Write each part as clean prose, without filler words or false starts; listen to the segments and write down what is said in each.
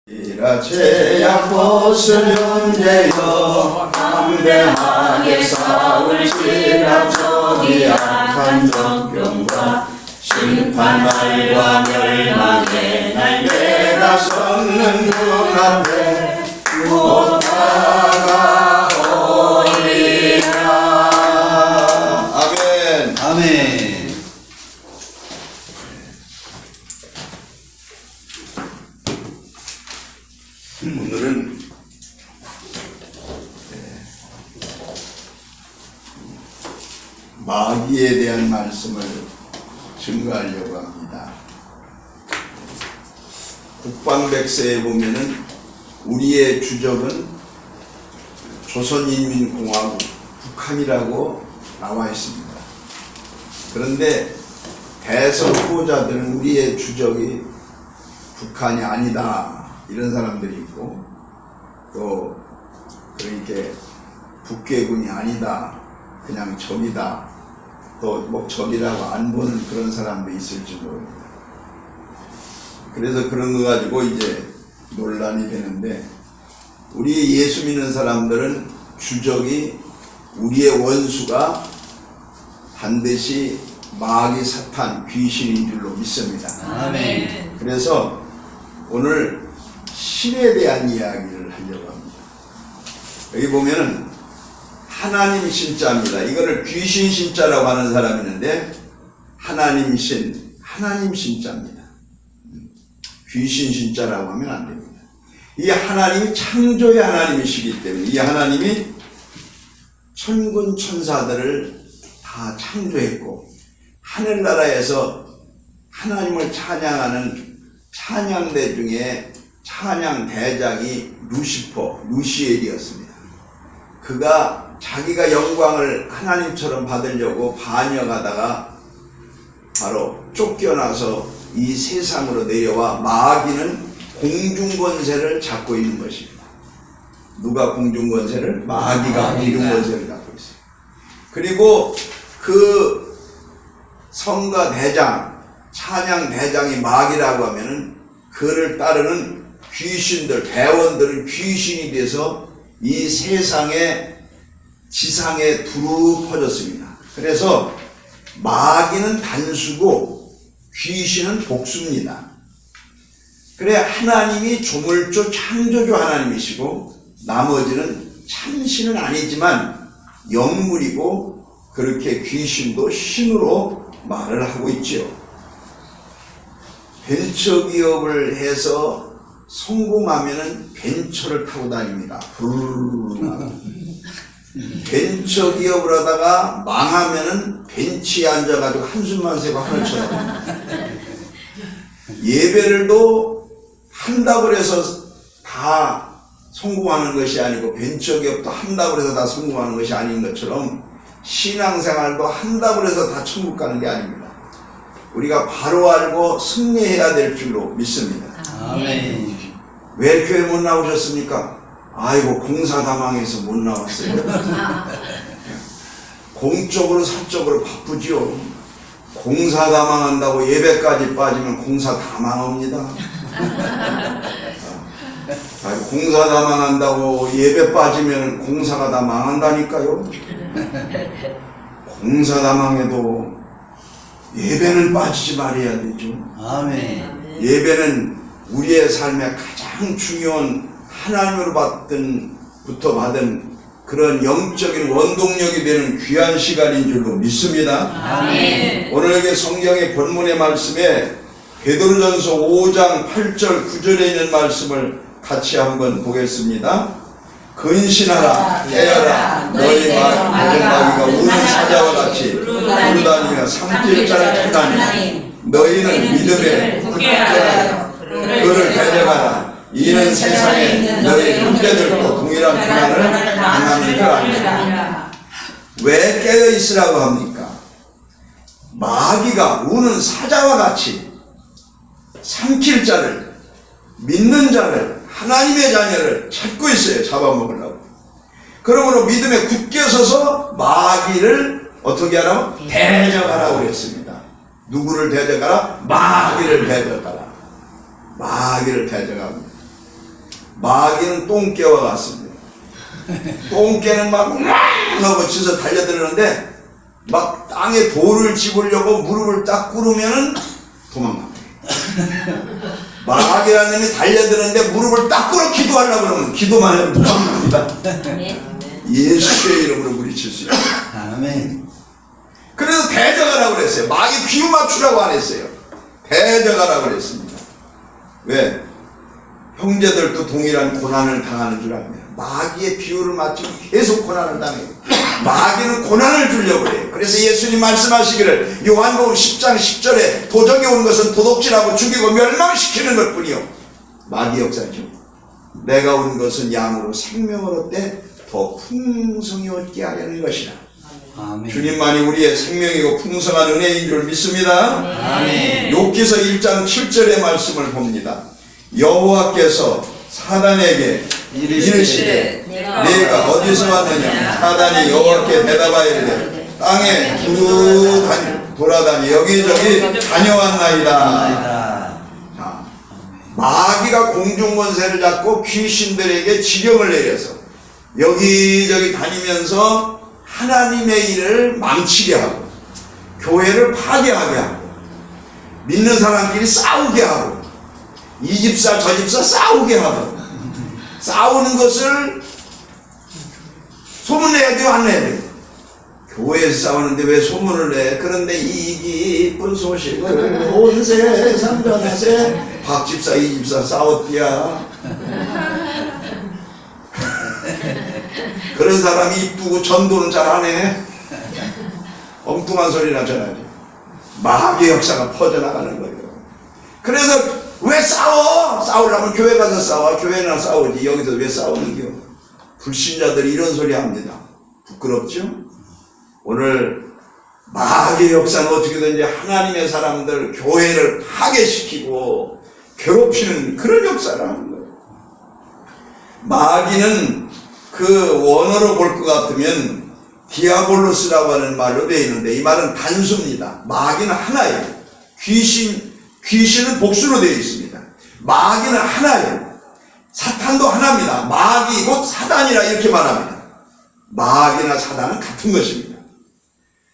이라 죄악 벗으련제여 담대하게 싸울지라 저기 악한 적경과 심판날과 멸망의 날 내가 섰는 눈앞에 못 다가오리라. 아멘. 아멘. 오늘은 마귀에 대한 말씀을 증거하려고 합니다. 국방백서에 보면은 우리의 주적은 조선인민공화국 북한이라고 나와 있습니다. 그런데 대선 후보자들은 우리의 주적이 북한이 아니다 이런 사람들이 있고, 또 그렇게 북괴군이 아니다 그냥 적이다, 또 뭐 적이라고 안 보는 그런 사람도 있을지 모릅니다. 그래서 그런 거 가지고 이제 논란이 되는데, 우리 예수 믿는 사람들은 주적이 우리의 원수가 반드시 마귀 사탄 귀신인 줄로 믿습니다. 아멘. 그래서 오늘 신에 대한 이야기를 하려고 합니다. 여기 보면은 하나님 신자입니다. 이거를 귀신 신자라고 하는 사람이 있는데, 하나님 신자입니다. 귀신 신자라고 하면 안 됩니다. 이 하나님이 창조의 하나님이시기 때문에, 이 하나님이 천군 천사들을 다 창조했고, 하늘나라에서 하나님을 찬양하는 찬양대 중에 찬양대장이 루시엘이었습니다. 그가 자기가 영광을 하나님처럼 받으려고 반역하다가 바로 쫓겨나서 이 세상으로 내려와 마귀는 공중권세를 잡고 있는 것입니다. 누가 공중권세를? 마귀가 공중권세를 잡고 있어요. 그리고 그 성가 대장, 찬양 대장이 마귀라고 하면은 그를 따르는 귀신들, 대원들은 귀신이 돼서 이 세상에 지상에 두루 퍼졌습니다. 그래서 마귀는 단수고 귀신은 복수입니다. 그래 하나님이 조물주 창조주 하나님이시고, 나머지는 참신은 아니지만 영물이고, 그렇게 귀신도 신으로 말을 하고 있지요. 벤처기업을 해서 성공하면은 벤처를 타고 다닙니다. 벤처기업을 하다가 망하면은 벤치에 앉아가지고 한숨만 쉬고 하늘 쳐다봅니다. 예배를도 한다고 해서 다 성공하는 것이 아니고, 벤처기업도 한다고 해서 다 성공하는 것이 아닌 것처럼 신앙생활도 한다고 해서 다 천국 가는 게 아닙니다. 우리가 바로 알고 승리해야 될 줄로 믿습니다. 아멘. 왜 교회 못 나오셨습니까? 아이고 공사다망해서 못 나왔어요. 공적으로 사적으로 바쁘지요. 공사다망한다고 예배까지 빠지면 공사 다 망합니다. 공사다망한다고 예배 빠지면 공사가 다 망한다니까요. 공사다망해도 예배는 빠지지 말아야 되죠. 아멘. 예배는 우리의 삶의 가장 중요한 하나님으로부터 받은 그런 영적인 원동력이 되는 귀한 시간인 줄로 믿습니다. 아멘. 오늘 여기 성경의 본문의 말씀에 베드로전서 5장 8절 9절에 있는 말씀을 같이 한번 보겠습니다. 근신하라, 깨어라, 너희 마귀가 우는 사자와 같이 두루다니며 삼킬자를 찾나니 너희는 믿음에 굳게 하여 그를 대적하라. 이는 세상에 있는 너희 형제들도 동일한 고난을 당하는 줄 압니다. 왜 깨어 있으라고 합니까? 마귀가 우는 사자와 같이 삼킬 자를, 믿는 자를, 하나님의 자녀를 찾고 있어요. 잡아먹으려고. 그러므로 믿음에 굳게 서서 마귀를 어떻게 하라고? 대적하라고 그랬습니다. 누구를 대적하라? 마귀를 대적하라. 마귀를 대적합니다. 마귀는 똥개와 같습니다. 똥개는 막 하고 치서 달려들었는데 막 땅에 돌을 집으려고 무릎을 딱 꿇으면은 도망갑니다. 마귀라는 놈이 달려드는데 무릎을 딱 꿇어 기도하려고 그러면 기도만 해도 도망갑니다. 예수의 이름으로 물리칠 수 있어요. 아멘. 그래서 대적하라고 그랬어요. 마귀 비유 맞추라고 안 했어요. 대적하라고 그랬습니다. 왜? 형제들도 동일한 고난을 당하는 줄 압니다. 마귀의 비유를 맞추면 계속 고난을 당해요. 마귀는 고난을 주려고 해요. 그래서 예수님 말씀하시기를 요한복음 10장 10절에 도적이 온 것은 도둑질하고 죽이고 멸망시키는 것뿐이요. 마귀 역사죠. 내가 온 것은 양으로 생명을 얻되 더 풍성히 얻게 하려는 것이라. 아멘. 주님만이 우리의 생명이고 풍성한 은혜인 줄 믿습니다. 아멘. 욥기서 1장 7절의 말씀을 봅니다. 여호와께서 사단에게 이르시되 내가 어디서 왔느냐. 사단이 여호와께 대답하여 이르되 땅에 두루 돌아다니 여기저기 다녀왔나이다. 자, 마귀가 공중권세를 잡고 귀신들에게 지령을 내려서 여기저기 다니면서 하나님의 일을 망치게 하고 교회를 파괴하게 하고 믿는 사람끼리 싸우게 하고 이 집사 저 집사 싸우게 하고 싸우는 것을 소문내야 돼요, 안 내야 돼요? 교회에서 싸우는데 왜 소문을 내? 그런데 이 기쁜 소식을 온 세상 전에 박 집사 이 집사 싸웠디야. 그런 사람이 이쁘고 전도는 잘 안 해. 엉뚱한 소리나 전하지. 마귀의 역사가 퍼져나가는 거예요. 그래서 왜 싸워? 싸우려면 교회 가서 싸워. 교회나 싸우지. 여기서 왜 싸우는겨? 불신자들이 이런 소리 합니다. 부끄럽죠? 오늘 마귀의 역사는 어떻게든지 하나님의 사람들 교회를 파괴시키고 괴롭히는 그런 역사를 하는 거예요. 마귀는 그 원어로 볼 것 같으면 디아볼로스라고 하는 말로 되어 있는데 이 말은 단수입니다. 마귀는 하나예요. 귀신은 복수로 되어 있습니다. 마귀는 하나예요. 사탄도 하나입니다. 마귀 곧 사단이라 이렇게 말합니다. 마귀나 사단은 같은 것입니다.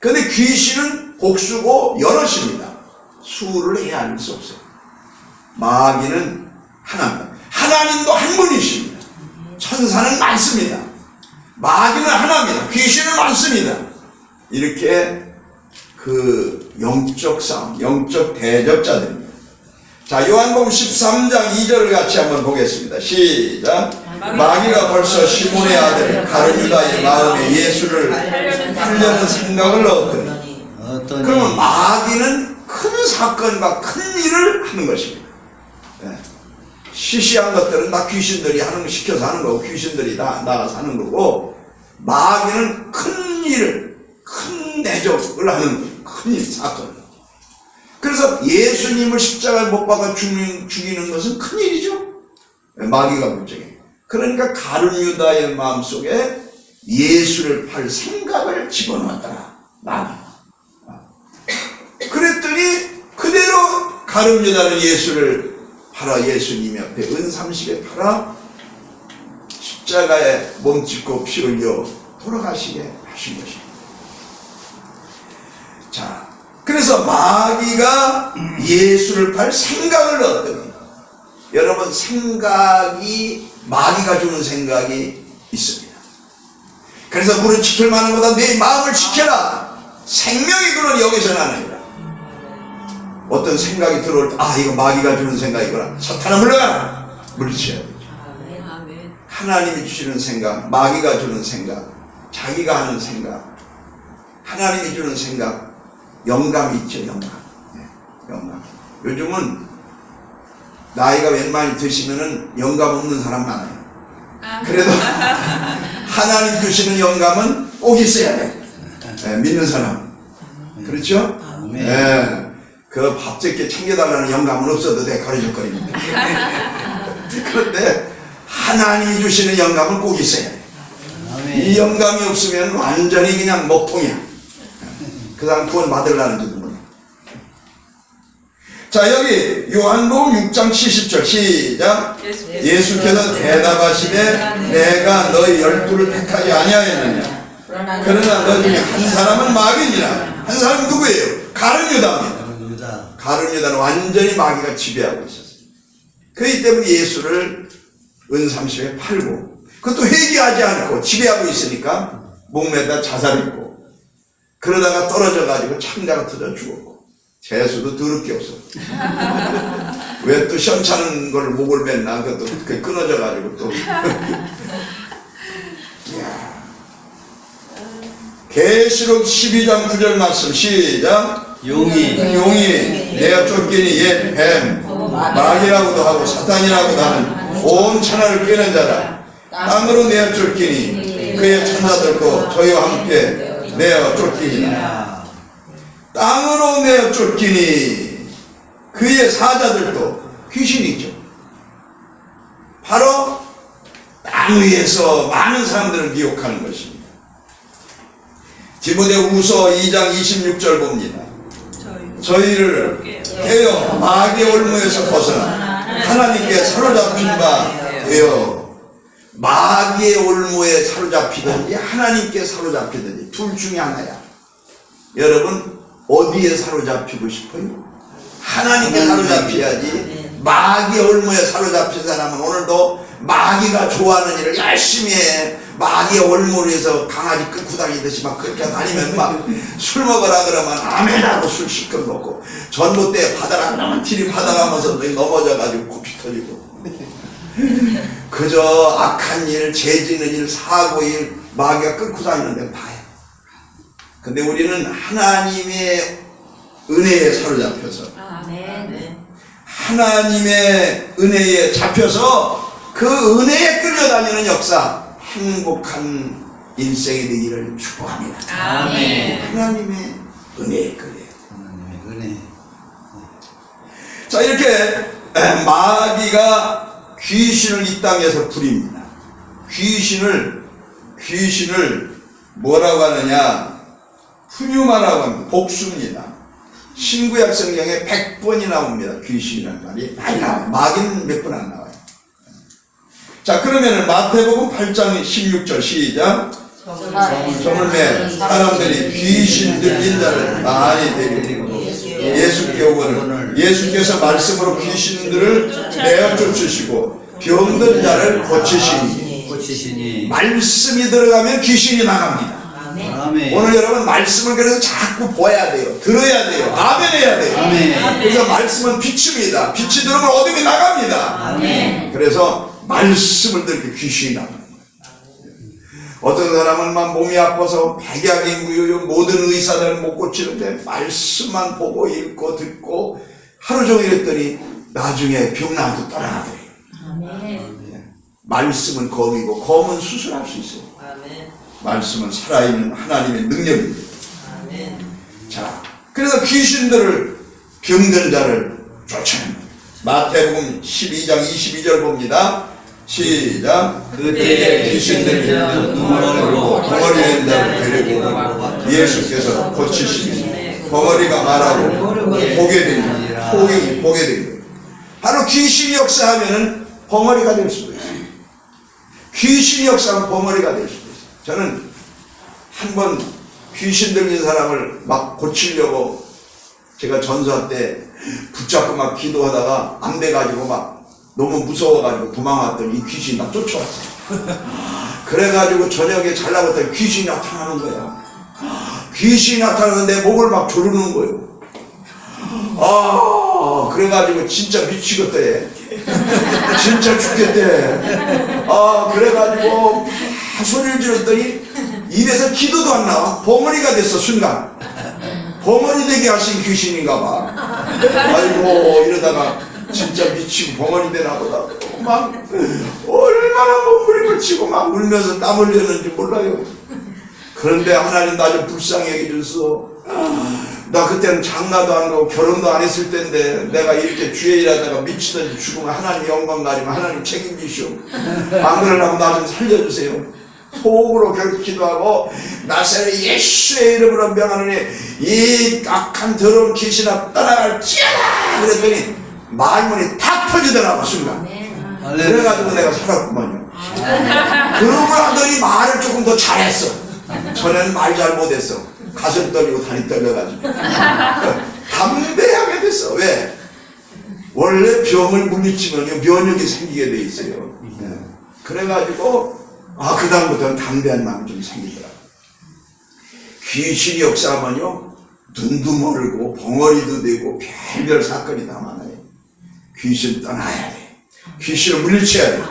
그런데 귀신은 복수고 여럿입니다. 수를 헤아릴 수 없어요. 마귀는 하나입니다. 하나님도 한 분이십니다. 천사는 많습니다. 마귀는 하나입니다. 귀신은 많습니다. 이렇게 그 영적 싸움, 영적 대적자들입니다. 자, 요한복음 13장 2절을 같이 한번 보겠습니다. 시작. 마귀가 벌써 시몬의 아들 가룟유다의 마음에 예수를 하려는 생각을 얻더니. 그러면 마귀는 큰 사건과 큰 일을 하는 것입니다. 네. 시시한 것들은 다 귀신들이 하는 거 시켜서 하는 거고 귀신들이 다 나가서 하는 거고 마귀는 큰 일을 큰 대적을 하는 거예요. 큰 일, 사건. 그래서 예수님을 십자가에 못 박아 죽이는 것은 큰 일이죠. 마귀가 문제예요. 그러니까 가룟유다의 마음속에 예수를 팔 생각을 집어넣었더라. 마귀. 그랬더니 그대로 가룟유다는 예수를 팔아 예수님 옆에 은30에 팔아 십자가에 몸짓고 피 흘려 돌아가시게 하신 것입니다. 자, 그래서 마귀가 예수를 팔 생각을 얻더니 여러분 생각이 마귀가 주는 생각이 있습니다. 그래서 물은 지킬 만한 것보다 내 마음을 지켜라. 생명이 그런 여기서 나느니라. 어떤 생각이 들어올 때 아 이거 마귀가 주는 생각이구나. 사탄아 물러가라. 물리쳐야 되죠. 하나님이 주시는 생각, 마귀가 주는 생각, 자기가 하는 생각, 하나님이 주는 생각, 영감이 있죠. 영감. 네, 영감. 요즘은 나이가 웬만히 드시면은 영감 없는 사람 많아요. 그래도 하나님 주시는 영감은 꼭 있어야 돼. 네, 믿는 사람. 그렇죠? 네. 그 밥새끼 챙겨달라는 영감은 없어도 돼. 거리적거리는데. 그런데 하나님이 주시는 영감은 꼭 있어야 돼. 이 영감이 없으면 완전히 그냥 먹통이야. 그 사람 구원 받으려는지도 몰라. 자, 여기 요한복음 6장 70절 시작. 예수께서 대답하시되 내가 너희 12를 택하지 아니하였느냐. 그러나 너 중에 한 사람은 마귀니라. 한 사람은 누구예요? 가룟 유다입니다. 유다. 가룟 유다는 완전히 마귀가 지배하고 있었어요. 그렇기 때문에 예수를 은30에 팔고, 그것도 회개하지 않고 지배하고 있으니까 목매다 자살했고, 그러다가 떨어져 가지고 창자가 터져 죽었고, 재수도 더럽게 없었고. 왜 또 시원찮은 걸 목을 맸나? 그것도 그게 끊어져 가지고 또. 계시록 12장 9절 말씀 시작. 용이 내가 쫓기니 옛 뱀 마귀라고도 하고 사탄이라고도 하는 온 천하를 꿰는 자라. 땅으로 내어 쫓기니 그의 천사들도 저희와 함께 내어 쫓기니라. 땅으로 내어 쫓기니 그의 사자들도 귀신이죠. 바로 땅 위에서 많은 사람들을 미혹하는 것입니다. 디모데후서 2장 26절 봅니다. 저희를 깨어 마귀의 올무에서 벗어나 하나님께 사로잡힌 바 되어, 마귀의 올무에 사로잡히든지 하나님께 사로잡히든지 둘 중에 하나야. 여러분 어디에 사로잡히고 싶어요? 하나님께 사로잡혀야지. 마귀의 올무에 사로잡힌 사람은 오늘도 마귀가 좋아하는 일을 열심히 해. 마귀의 올무로 해서 강아지 끌고 다니듯이 막 그렇게 다니면 막 술 먹으라 그러면 아멘하고 술 실컷 먹고, 전봇대에 바다라 그러면 들이받아가면서 넘어져가지고 코피 터지고, 그저 악한 일, 죄짓는 일, 사고 일, 마귀가 끌고 다니는 데는 다해. 근데 우리는 하나님의 은혜에 사로잡혀서, 하나님의 은혜에 잡혀서 그 은혜에 끌려다니는 역사, 행복한 인생이 되기를 축복합니다. 아멘. 하나님의 은혜에 끌려요. 하나님의 은혜. 자, 이렇게 마귀가 귀신을 이 땅에서 부립니다. 귀신을 뭐라고 하느냐? 푸뉴마라고 합니다. 복수입니다. 신구약 성경에 100번이 나옵니다. 귀신이라는 말이 많이 나와요. 마귀는 몇 번 안 나와요. 자, 그러면은 마태복음 8장 16절 시작. 점을 매 사람들이 귀신 들린 자를 많이 데리고 예수께 오거늘 예수께서 말씀으로 귀신들을 내어 쫓으시고 병든 자를 고치시니. 말씀이 들어가면 귀신이 나갑니다. 아멘. 오늘 여러분 말씀을 그래서 자꾸 보아야 돼요. 들어야 돼요. 아멘 해야 돼요. 아멘. 그래서 말씀은 빛입니다. 빛이 들어오면 어둠이 나갑니다. 아멘. 그래서 말씀을 들게 귀신이 나갑니다. 어떤 사람은 막 몸이 아파서 백약이 무효요 모든 의사들은 못 고치는데 말씀만 보고 읽고 듣고 하루 종일 했더니 나중에 병 나도 떠나가더래요. 말씀은 검이고 검은 수술할 수 있어요. 말씀은 살아있는 하나님의 능력입니다. 자, 그래서 귀신들을, 병든 자를 쫓아냅니다. 마태복음 12장 22절 봅니다. 시작. 그때 귀신들이 눈물로 벙어리 낸 자를 데리고 예수께서 고치시니 벙어리가 말하고 보게 됩니다. 보게 됩니다. 바로 귀신이 역사하면은 벙어리가 될 수도 있어요. 귀신이 역사하면 벙어리가 될 수도 있어요. 저는 한번 귀신 들린 사람을 막 고치려고 제가 전수할 때 붙잡고 막 기도하다가 안 돼가지고 막 너무 무서워가지고 도망왔더니 이 귀신이 막 쫓아왔어요. 그래가지고 저녁에 잘나갔더니 귀신이 나타나는 거야. 귀신이 나타나는데 목을 막 조르는 거예요. 그래가지고 진짜 미치겠대. 진짜 죽겠대. 그래가지고 소리를 지르더니 입에서 기도도 안 나와. 벙어리가 됐어. 순간 벙어리 되게 하신 귀신인가 봐. 아이고 이러다가 진짜 미치고 벙어리 되나 보다. 막 얼마나 몸부림을 치고 막 울면서 땀 흘렸는지 몰라요. 그런데 하나님 나 좀 불쌍히 여겨줘서, 나 그때는 장가도 안 가고 결혼도 안 했을 때인데 내가 이렇게 주의 일하다가 미치든지 죽으면 하나님 영광 가지면 하나님 책임지시오. 안 그러려면 나 좀 살려주세요. 속으로 그렇게 기도하고 나사렛 예수의 이름으로 명하노니 이 악한 더러운 귀신아 떠나갈지어다 그랬더니 말문이 탁 터지더라고 순간. 그래가지고 내가 살았구만요. 그러고 나더니 말을 조금 더 잘했어. 전에는 말 잘 못했어. 가슴 떨리고 다리 떨려가지고 담대하게 됐어. 왜? 원래 병을 물리치면 면역이 생기게 돼 있어요. 그래가지고 그 다음부터는 담대한 마음이 좀 생기더라고. 귀신이 역사하면요 눈도 멀고 벙어리도 되고 별별 사건이 다 많아요. 귀신 떠나야 돼. 귀신을 물리쳐야 돼.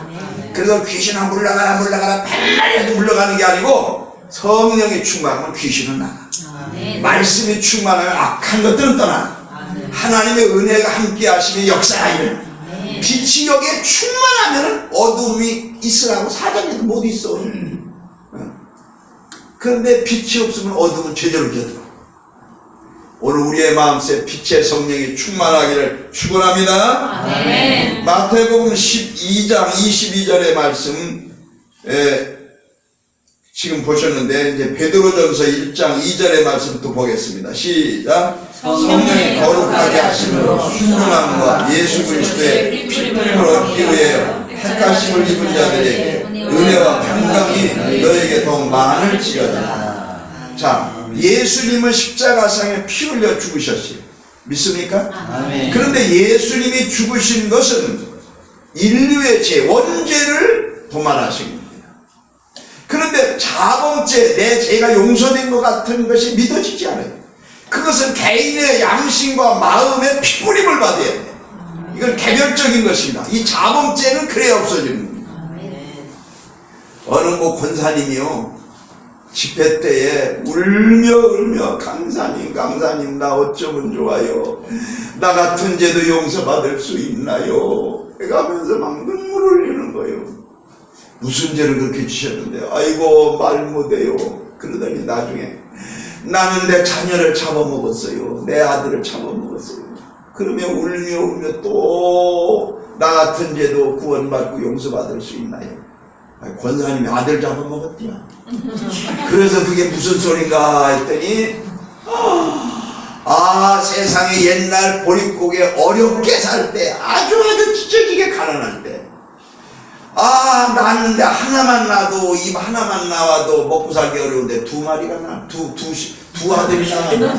그래서 귀신아 물러가라 맨날 물러가는 게 아니고 성령이 충만하면 귀신은 나가. 말씀이 충만하면 악한 것들은 떠나. 하나님의 은혜가 함께 하시면 역사가 일어나. 빛이 여기에 충만하면 어둠이 있으라고 사장에도 못 있어. 그런데 빛이 없으면 어둠은 제대로 겨들어. 오늘 우리의 마음속에 빛의 성령이 충만하기를 축원합니다. 마태복음 12장 22절의 말씀 지금 보셨는데 이제 베드로전서 1장 2절의 말씀부터 보겠습니다. 시작. 성령이 거룩하게 하심으로 순종함과 예수 그리스도의 핏불임을 얻기 위해 택하심을 입은 자들에게 은혜와 평강이 너에게 더욱 많을지어다. 자, 예수님은 십자가상에 피 흘려 죽으셨어요. 믿습니까? 아멘. 그런데 예수님이 죽으신 것은 인류의 죄, 원죄를 도말하신 겁니다. 그런데 자범죄, 내 죄가 용서된 것 같은 것이 믿어지지 않아요. 그것은 개인의 양심과 마음의 피부림을 받아야 돼요. 이건 개별적인 것입니다. 이 자범죄는 그래야 없어지는 겁니다. 어느 권사님이요 집회 때에 울며 강사님 나 어쩌면 좋아요. 나 같은 죄도 용서받을 수 있나요? 하면서 막 눈물을 흘리는 거예요. 무슨 죄를 그렇게 지셨는데 아이고 말 못해요. 그러더니 나중에 나는 내 자녀를 잡아먹었어요. 내 아들을 잡아먹었어요. 그러면 울며 또 나 같은 죄도 구원받고 용서받을 수 있나요? 권사님이 아들 잡아먹었대요. 그래서 그게 무슨 소린가 했더니 세상에 옛날 보릿고개 어렵게 살 때 아주 찢어지게 가난할 때 낳았는데 하나만 낳아도 입 하나만 나와도 먹고 살기 어려운데 두 마리가 나 두 아들이 나와.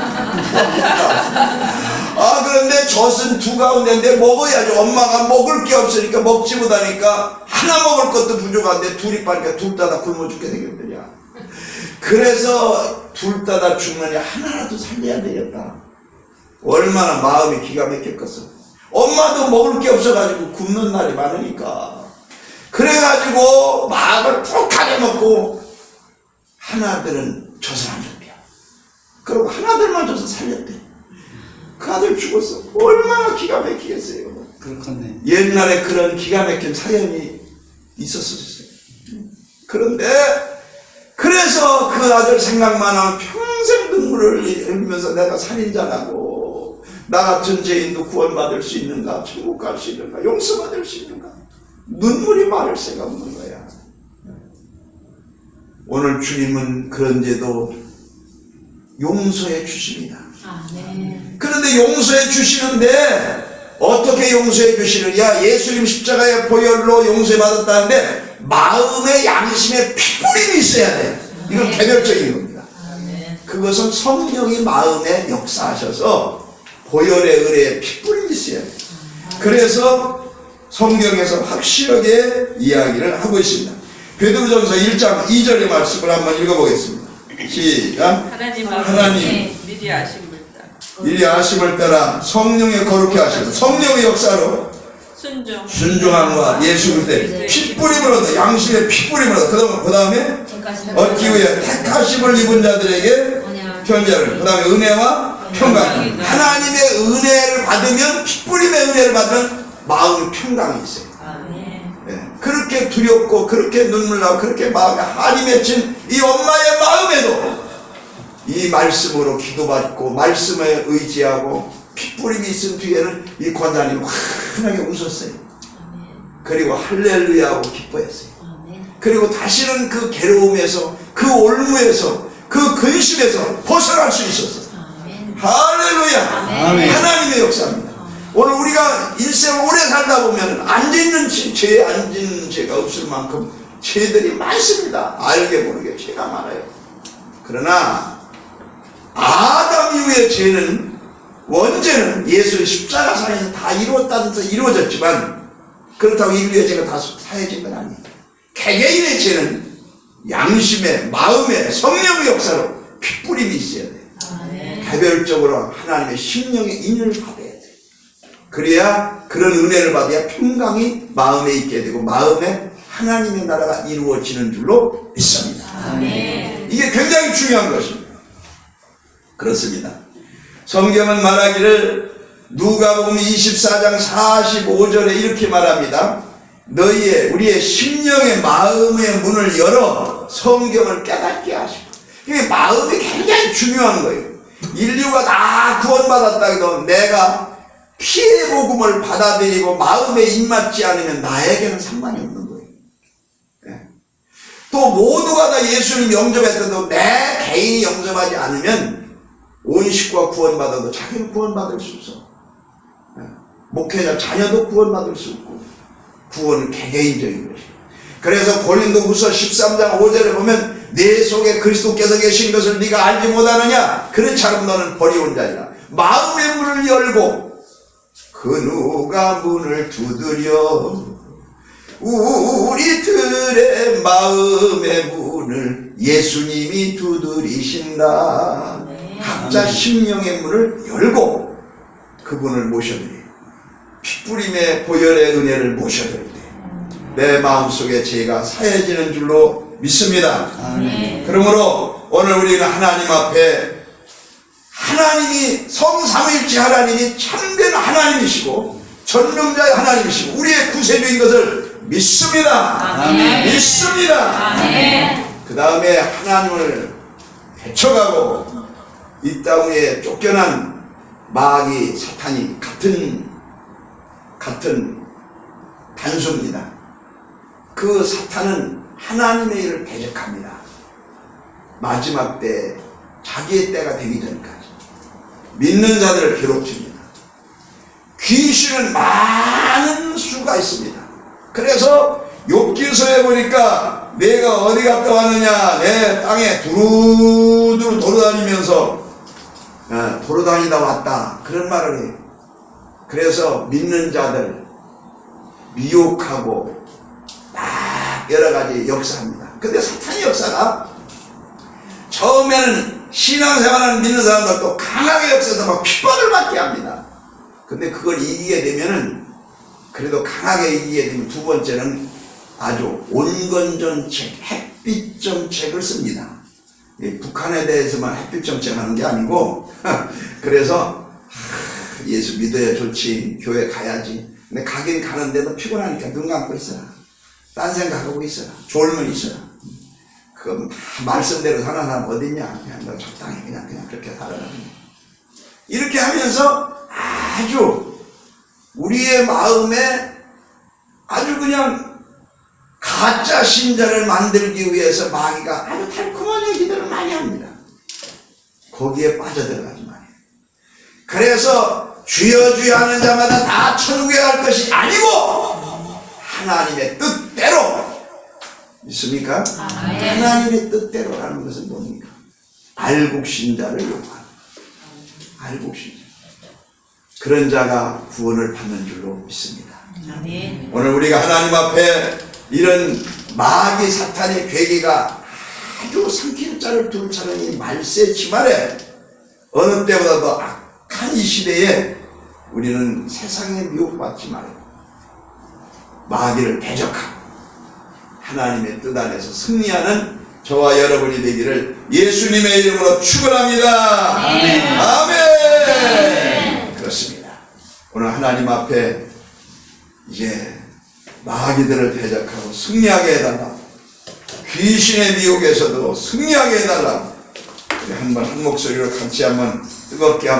그런데 젖은 두 가운데인데 먹어야죠. 엄마가 먹을 게 없으니까 먹지 못하니까 하나 먹을 것도 부족한데 둘이 빠니까 둘 다 굶어 죽게 생겼더냐. 그래서 둘 다 죽느니 하나라도 살려야 되겠다. 얼마나 마음이 기가 막혔겠어. 엄마도 먹을 게 없어가지고 굶는 날이 많으니까. 그래가지고 마음을 푹하게 먹고 하나들은 젖을 안 줬대요. 그리고 하나들만 줘서 살렸대. 그 아들 죽었어. 얼마나 기가 막히겠어요. 그렇겠네. 옛날에 그런 기가 막힌 사연이 있었어요. 그런데 그래서 그 아들 생각만 하면 평생 눈물을 흘리면서 내가 살인자라고 나 같은 죄인도 구원받을 수 있는가, 천국 갈 수 있는가, 용서받을 수 있는가, 눈물이 마를 새가 없는 거야. 오늘 주님은 그런 죄도 용서해 주십니다. 그런데 용서해 주시는데 어떻게 용서해 주시느냐? 예수님 십자가의 보혈로 용서해 받았다는데 마음의 양심에 핏부림이 있어야 돼. 이건 개별적인 겁니다. 그것은 성령이 마음에 역사하셔서 보혈의 은혜에 핏부림이 있어야 돼. 그래서 성경에서 확실하게 이야기를 하고 있습니다. 베드로전서 1장 2절의 말씀을 한번 읽어보겠습니다. 시작. 하나님 미리 아심을 따라 성령의 거룩히 하시고 성령의 역사로 순종함과 예수 그리스도의 핏부림을 얻어 양심의 핏부림을 얻어 그 다음에 얻기 위해 택하심을 입은 자들에게 편지하를 그 다음에 은혜와 평강. 하나님의 은혜를 받으면 핏부림의 은혜를 받으면 마음의 평강이 있어요. 그렇게 두렵고 그렇게 눈물 나고 그렇게 마음에 한이 맺힌 이 엄마의 마음에도 이 말씀으로 기도받고 말씀에 의지하고 핏부림이 있은 뒤에는 이 권사님이 환하게 웃었어요. 그리고 할렐루야하고 기뻐했어요. 그리고 다시는 그 괴로움에서 그 올무에서 그 근심에서 벗어날 수 있었어요. 할렐루야. 아멘. 하나님의 역사입니다. 오늘 우리가 일생을 오래 살다 보면 죄에 앉은 죄가 없을 만큼 죄들이 많습니다. 알게 모르게 죄가 많아요. 그러나 아담 이후의 죄는 원죄는 예수의 십자가 사에서 다 이루었다는 데서 이루어졌지만 그렇다고 인류의 죄가 다 사해진 건 아니에요. 개개인의 죄는 양심의 마음의 성령의 역사로 핏뿌림이 있어야 돼요. 개별적으로 하나님의 심령의 인을 받아야 돼요. 그래야 그런 은혜를 받아야 평강이 마음에 있게 되고 마음에 하나님의 나라가 이루어지는 줄로 믿습니다. 이게 굉장히 중요한 것입니다. 그렇습니다. 성경은 말하기를 누가복음 24장 45절에 이렇게 말합니다. 우리의 심령의 마음의 문을 열어 성경을 깨닫게 하시고. 이게 마음이 굉장히 중요한 거예요. 인류가 다 구원받았다 해도 내가 피해 복음을 받아들이고 마음에 입맞지 않으면 나에게는 상관이 없는 거예요. 또 모두가 다 예수를 영접했어도 내 개인이 영접하지 않으면 온 식구가 구원받아도 자기는 구원받을 수 없어. 목회자 자녀도 구원받을 수 없고 구원은 개개인적인 것이에요. 그래서 고린도후서 13장 5절에 보면 내 속에 그리스도께서 계신 것을 네가 알지 못하느냐? 그렇처럼 너는 버리온 자이라. 마음의 문을 열고 그 누가 문을 두드려 우리들의 마음의 문을 예수님이 두드리신다. 각자 심령의 문을 열고 그분을 모셔드려요. 핏부림의 보혈의 은혜를 모셔드려야 돼요. 내 마음속에 죄가 사해지는 줄로 믿습니다. 그러므로 오늘 우리는 하나님 앞에 하나님이 성삼위일체 하나님이 참된 하나님이시고 전능자의 하나님이시고 우리의 구세주인 것을 믿습니다. 믿습니다. 그 다음에 하나님을 배척하고 이 땅 위에 쫓겨난 마귀 사탄이 같은 단수입니다. 그 사탄은 하나님의 일을 배척합니다. 마지막 때 자기의 때가 되기 전까지 믿는 자들을 괴롭힙니다. 귀신은 많은 수가 있습니다. 그래서 욥기서에 보니까 내가 어디 갔다 왔느냐, 내 땅에 두루두루 돌아다니면서 돌아다니다 왔다, 그런 말을 해요. 그래서 믿는 자들 미혹하고 막 여러 가지 역사합니다. 근데 사탄의 역사가 처음에는 신앙생활하는 믿는 사람들도 강하게 역사해서 막 핍박을 받게 합니다. 근데 그걸 이기게 되면은, 그래도 강하게 이기게 되면 두 번째는 아주 온건전책, 햇빛정책을 씁니다. 북한에 대해서만 햇빛정책 하는 게 아니고 그래서 예수 믿어야 좋지, 교회 가야지. 근데 가긴 가는데도 피곤하니까 눈 감고 있어라, 딴 생각하고 있어라, 졸면 있어라. 그건 다 말씀대로 사는 사람 어딨냐, 그냥 너 적당히 그냥 그렇게 살아라. 이렇게 하면서 아주 우리의 마음에 아주 그냥 가짜 신자를 만들기 위해서 마귀가 아주 달콤한 얘기들을 많이 합니다. 거기에 빠져들어가지 말아요. 그래서 주여 주여 하는 자마다 다 천국에 갈 것이 아니고 하나님의 뜻대로. 믿습니까? 하나님의 뜻대로라는 것은 뭡니까? 알곡신자를 요구하는, 알곡신자, 그런 자가 구원을 받는 줄로 믿습니다. 오늘 우리가 하나님 앞에 이런 마귀 사탄의 괴계가 아주 삼킬 자를 둘 자는 이 말세치 말에 어느 때보다도 악한 이 시대에 우리는 세상에 미혹받지 말고 마귀를 배적하고 하나님의 뜻 안에서 승리하는 저와 여러분이 되기를 예수님의 이름으로 축원합니다. 아멘. 아멘. 그렇습니다. 오늘 하나님 앞에 이제 마귀들을 대적하고 승리하게 해달라, 귀신의 미혹에서도 승리하게 해달라. 우리 한 목소리로 같이 한번 뜨겁게 한번